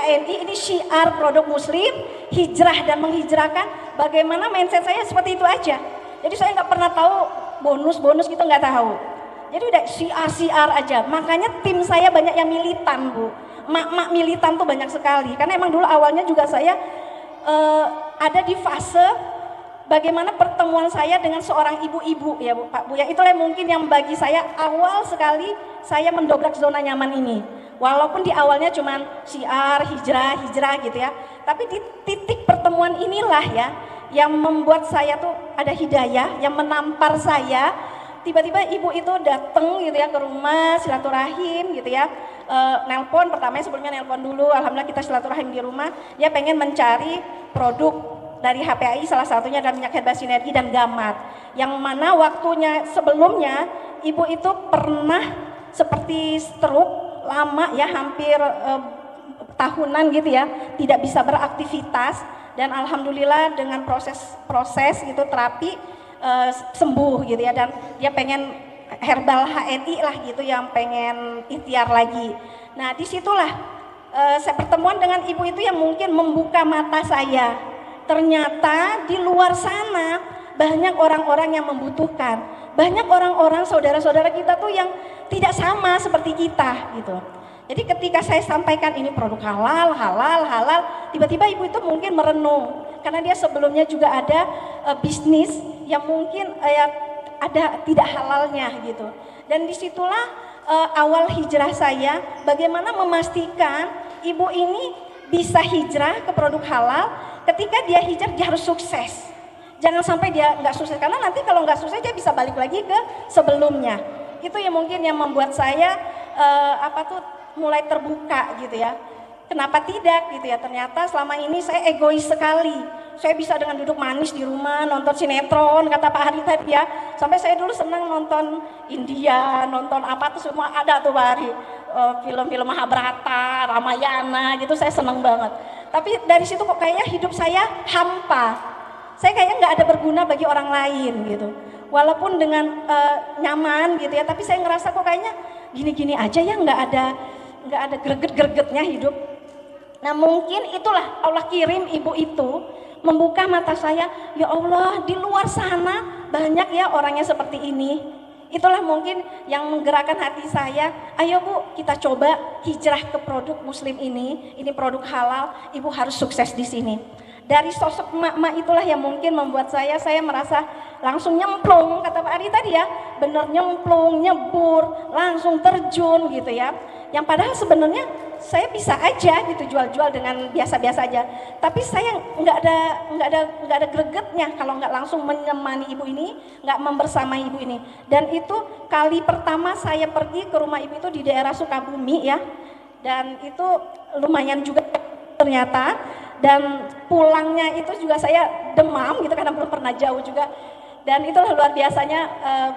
HNI, ini syiar produk muslim, hijrah dan menghijrahkan. Bagaimana mindset saya seperti itu aja. Jadi saya nggak pernah tahu bonus-bonus gitu, nggak tahu. Jadi udah syiar aja. Makanya tim saya banyak yang militan, Bu. Mak-mak militan tuh banyak sekali. Karena emang dulu awalnya juga saya ada di fase bagaimana pertemuan saya dengan seorang ibu-ibu ya Bu, Pak Bu ya. Itulah mungkin yang bagi saya awal sekali saya mendobrak zona nyaman ini. Walaupun di awalnya cuman syiar, hijrah gitu ya. Tapi di titik pertemuan inilah ya yang membuat saya tuh ada hidayah yang menampar saya. Tiba-tiba ibu itu datang gitu ya ke rumah, silaturahim gitu ya. Nelpon pertamanya, sebelumnya nelpon dulu, alhamdulillah kita silaturahim di rumah. Dia pengen mencari produk dari HPAI, salah satunya adalah minyak herbal sinergi dan gamat. Yang mana waktunya sebelumnya ibu itu pernah seperti stroke lama ya, hampir tahunan gitu ya, tidak bisa beraktivitas. Dan alhamdulillah dengan proses gitu terapi sembuh gitu ya, dan dia pengen herbal HNI lah gitu yang pengen ikhtiar lagi. Nah disitulah saya pertemuan dengan ibu itu yang mungkin membuka mata saya. Ternyata di luar sana banyak orang-orang yang membutuhkan, banyak orang-orang saudara-saudara kita tuh yang tidak sama seperti kita gitu. Jadi ketika saya sampaikan ini produk halal, tiba-tiba ibu itu mungkin merenung karena dia sebelumnya juga ada bisnis yang mungkin ada tidak halalnya gitu. Dan disitulah awal hijrah saya, bagaimana memastikan ibu ini bisa hijrah ke produk halal. Ketika dia hijrah dia harus sukses. Jangan sampai dia nggak sukses, karena nanti kalau nggak sukses dia bisa balik lagi ke sebelumnya. Itu yang mungkin yang membuat saya mulai terbuka gitu ya. Kenapa tidak gitu ya, ternyata selama ini saya egois sekali. Saya bisa dengan duduk manis di rumah nonton sinetron, kata Pak Hari tadi ya. Sampai saya dulu senang nonton India, nonton apa tuh semua ada tuh Pak Hari. Film-film Mahabharata, Ramayana gitu saya senang banget. Tapi dari situ kok kayaknya hidup saya hampa. Saya kayaknya nggak ada berguna bagi orang lain gitu. Walaupun dengan nyaman gitu ya, tapi saya ngerasa kok kayaknya gini-gini aja ya, nggak ada greget-gregetnya hidup. Nah mungkin itulah Allah kirim ibu itu membuka mata saya, ya Allah di luar sana banyak ya orangnya seperti ini. Itulah mungkin yang menggerakkan hati saya, ayo Bu kita coba hijrah ke produk muslim ini produk halal, ibu harus sukses di sini. Dari sosok emak-emak itulah yang mungkin membuat saya merasa langsung nyemplung, kata Pak Ari tadi ya, bener nyemplung, nyebur, langsung terjun gitu ya. Yang padahal sebenarnya saya bisa aja gitu jual-jual dengan biasa-biasa aja. Tapi saya nggak ada gregetnya kalau nggak langsung menemani ibu ini, nggak membersamai ibu ini. Dan itu kali pertama saya pergi ke rumah ibu itu di daerah Sukabumi ya. Dan itu lumayan juga ternyata. Dan pulangnya itu juga saya demam gitu karena belum pernah jauh juga. Dan itulah luar biasanya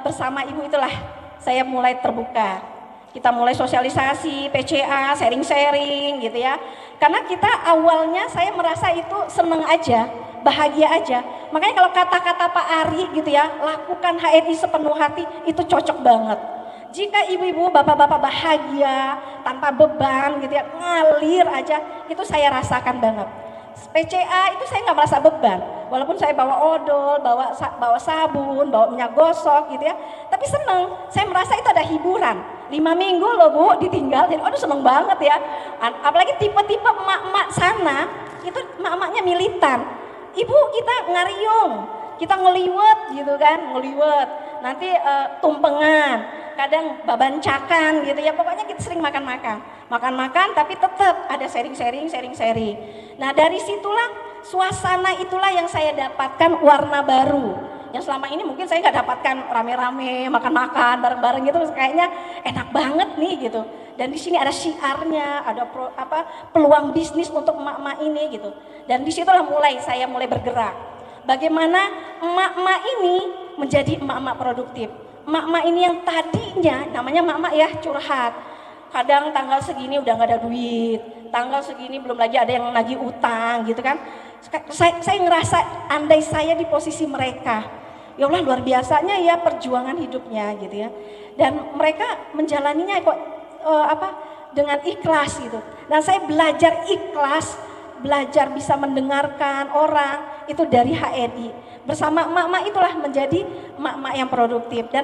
bersama ibu itulah saya mulai terbuka. Kita mulai sosialisasi, PCA, sharing-sharing gitu ya. Karena kita awalnya saya merasa itu seneng aja, bahagia aja. Makanya kalau kata-kata Pak Ari gitu ya, lakukan HNI sepenuh hati, itu cocok banget. Jika ibu-ibu, bapak-bapak bahagia, tanpa beban gitu ya, ngalir aja, itu saya rasakan banget. PCA itu saya nggak merasa beban, walaupun saya bawa odol, bawa sabun, bawa minyak gosok gitu ya, tapi seneng, saya merasa itu ada hiburan. 5 minggu loh Bu ditinggal, jadi aduh seneng banget ya. Apalagi tipe-tipe emak-emak sana, itu emak-emaknya militan. Ibu kita ngariung, kita ngeliwet gitu kan, nanti tumpengan, kadang babancakan gitu ya, pokoknya kita sering makan tapi tetap ada sharing. Nah dari situlah suasana itulah yang saya dapatkan warna baru, yang selama ini mungkin saya nggak dapatkan rame-rame makan bareng-bareng gitu, kayaknya enak banget nih gitu. Dan di sini ada syiarnya, ada peluang bisnis untuk emak-emak ini gitu. Dan disitulah saya mulai bergerak. Bagaimana emak-emak ini menjadi emak-emak produktif. Emak-emak ini yang tadinya namanya emak-emak ya curhat. Kadang tanggal segini udah nggak ada duit, tanggal segini belum lagi ada yang nagih utang gitu kan. Saya ngerasa andai saya di posisi mereka, ya Allah luar biasanya ya perjuangan hidupnya gitu ya. Dan mereka menjalaninya kok dengan ikhlas gitu. Dan saya belajar ikhlas, belajar bisa mendengarkan orang itu dari HNI. Bersama emak-emak itulah menjadi emak-emak yang produktif. Dan